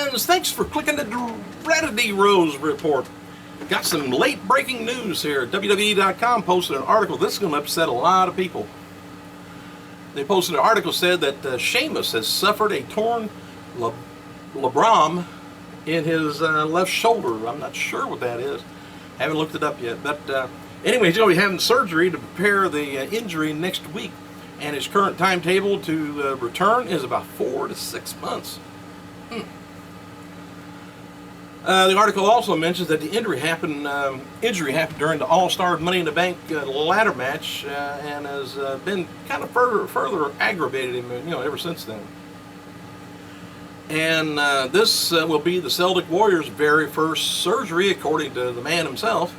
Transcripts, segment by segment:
friends, thanks for clicking the Heredity Rose Report. Got some late breaking news here. WWE.com posted an article. This is going to upset a lot of people. They posted an article said that Sheamus has suffered a torn labrum in his left shoulder. I'm not sure what that is. Haven't looked it up yet. But anyway, he's going to be having surgery to prepare the injury next week. And his current timetable to return is about 4 to 6 months. The article also mentions that the injury happened during the All-Star Money in the Bank ladder match, and has been kind of further aggravated him, ever since then. And this will be the Celtic Warriors' very first surgery, according to the man himself.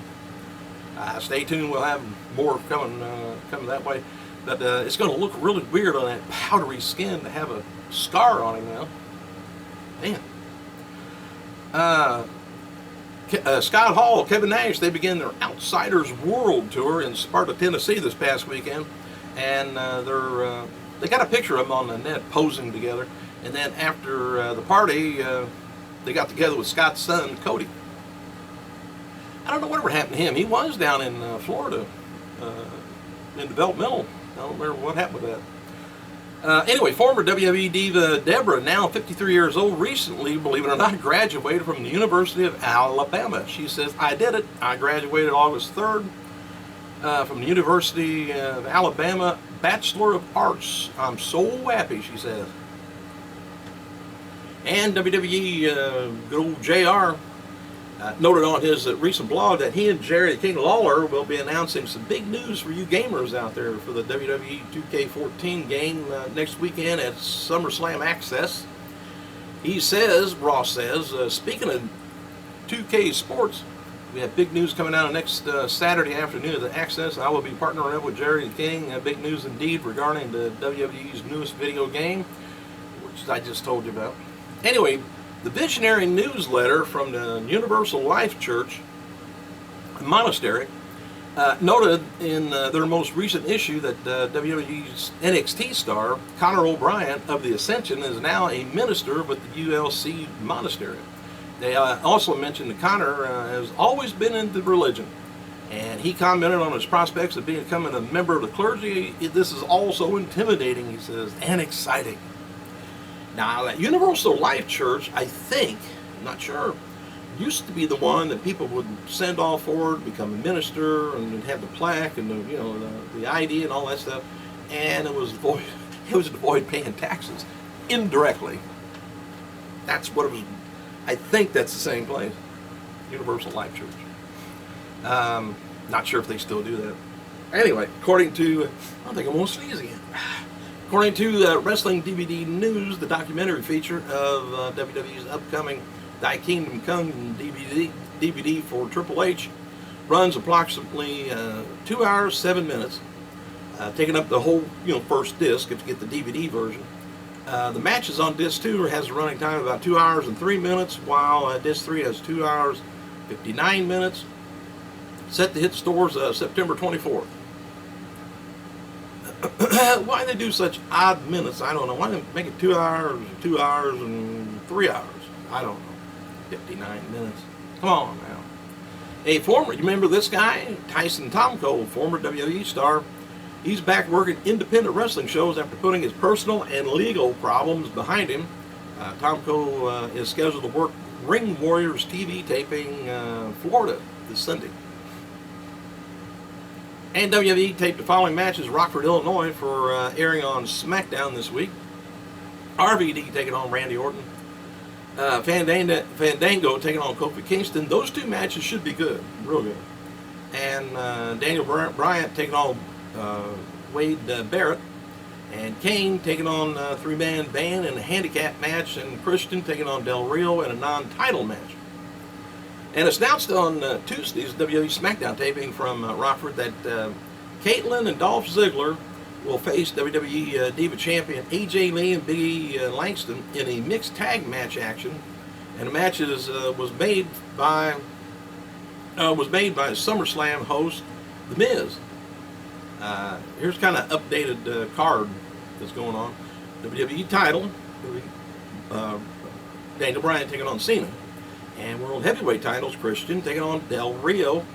Stay tuned; we'll have more coming that way. But it's going to look really weird on that powdery skin to have a scar on him now. Man. Scott Hall, Kevin Nash, they began their Outsiders World Tour in Sparta, Tennessee this past weekend. And they got a picture of them on the net posing together. And then after the party, they got together with Scott's son, Cody. I don't know whatever happened to him. He was down in Florida in developmental. I don't remember what happened with that. Anyway, former WWE diva Deborah, now 53 years old, recently, believe it or not, graduated from the University of Alabama. She says, "I did it. I graduated August 3rd from the University of Alabama, Bachelor of Arts. I'm so happy," she says. And WWE, good old JR, noted on his recent blog that he and Jerry the King Lawler will be announcing some big news for you gamers out there for the WWE 2K14 game next weekend at SummerSlam Access. He says, Ross says, speaking of 2K Sports, we have big news coming out next Saturday afternoon at the Access. I will be partnering up with Jerry the King. Big news indeed regarding the WWE's newest video game, which I just told you about. Anyway, the visionary newsletter from the Universal Life Church Monastery noted in their most recent issue that WWE's NXT star Conor O'Brien of the Ascension is now a minister with the ULC Monastery. They also mentioned that Conor has always been into religion, and he commented on his prospects of becoming a member of the clergy. This is also intimidating, he says, and exciting. Now, that Universal Life Church, I think, I'm not sure, used to be the one that people would send off forward, become a minister, and have the plaque and the ID and all that stuff, and it was to avoid paying taxes indirectly. That's what it was. I think that's the same place, Universal Life Church. Not sure if they still do that. Anyway, according to, I think I'm going to sneeze again. According to Wrestling DVD News, the documentary feature of WWE's upcoming Thy Kingdom Come DVD for Triple H runs approximately 2 hours, 7 minutes, taking up the whole first disc if you get the DVD version. The matches on disc 2 has a running time of about 2 hours and 3 minutes, while disc 3 has 2 hours, 59 minutes. Set to hit stores September 24th. Why they do such odd minutes, I don't know. Why they make it 2 hours, 2 hours, and 3 hours? I don't know. 59 minutes. Come on now. You remember this guy? Tyson Tomko, former WWE star. He's back working independent wrestling shows after putting his personal and legal problems behind him. Tomko is scheduled to work Ring Warriors TV taping Florida this Sunday. And WWE taped the following matches: Rockford, Illinois, for airing on SmackDown this week. RVD taking on Randy Orton. Fandango taking on Kofi Kingston. Those two matches should be good, real good. And Daniel Bryant taking on Wade Barrett. And Kane taking on a three-man band in a handicap match. And Christian taking on Del Rio in a non-title match. And it's announced on Tuesday's WWE SmackDown taping from Rockford that Caitlyn and Dolph Ziggler will face WWE Diva Champion AJ Lee and Big E Langston in a mixed tag match action. And the match was made by SummerSlam host The Miz. Here's kind of updated card that's going on. WWE title, Daniel Bryan taking on Cena. And World Heavyweight titles, Christian taking on Del Rio.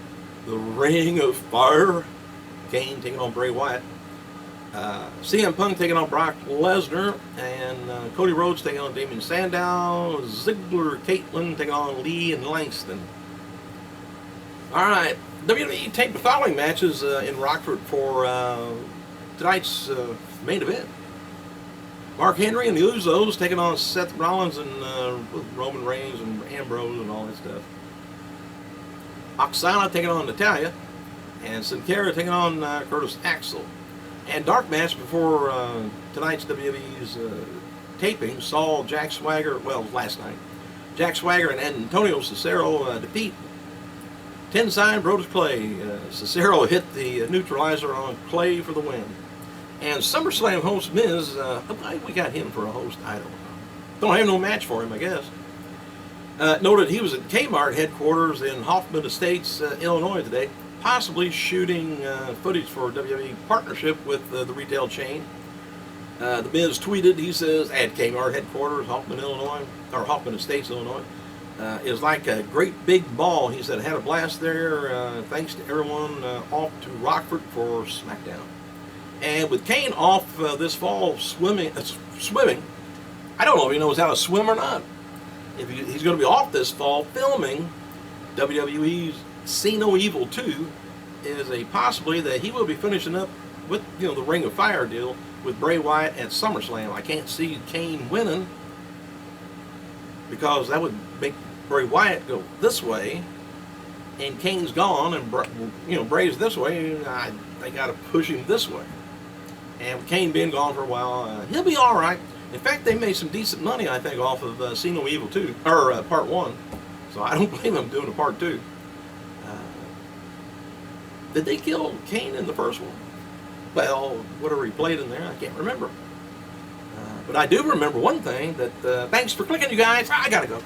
The Ring of Fire. Kane taking on Bray Wyatt. CM Punk taking on Brock Lesnar. And Cody Rhodes taking on Damien Sandow. Ziggler, Caitlyn taking on Lee and Langston. Alright, WWE taped the following matches in Rockford for tonight's main event. Mark Henry and the Usos taking on Seth Rollins and Roman Reigns and Ambrose and all that stuff. Oksana taking on Natalya. And Sin Cara taking on Curtis Axel. And dark match before tonight's WWE's taping saw Jack Swagger, well, last night, Jack Swagger and Antonio Cesaro defeat Tensai and Brodus Clay. Cesaro hit the neutralizer on Clay for the win. And SummerSlam host Miz, why we got him for a host, I don't know. Don't have no match for him, I guess. Noted he was at Kmart headquarters in Hoffman Estates, Illinois today, possibly shooting footage for WWE partnership with the retail chain. The Miz tweeted, he says, at Kmart headquarters, Hoffman, Illinois, or Hoffman Estates, Illinois. It was like a great big ball. He said, had a blast there. Thanks to everyone off to Rockford for SmackDown. And with Kane off this fall swimming, I don't know if he knows how to swim or not. If he's going to be off this fall filming WWE's See No Evil 2, is a possibility that he will be finishing up with the Ring of Fire deal with Bray Wyatt at SummerSlam. I can't see Kane winning because that would make Bray Wyatt go this way, and Kane's gone, and Bray's this way. And they got to push him this way. And with Kane being gone for a while, he'll be all right. In fact, they made some decent money, I think, off of See No Evil 2, or Part 1. So I don't blame them doing a Part 2. Did they kill Kane in the first one? Well, whatever he played in there, I can't remember. But I do remember one thing, that thanks for clicking, you guys. I gotta go.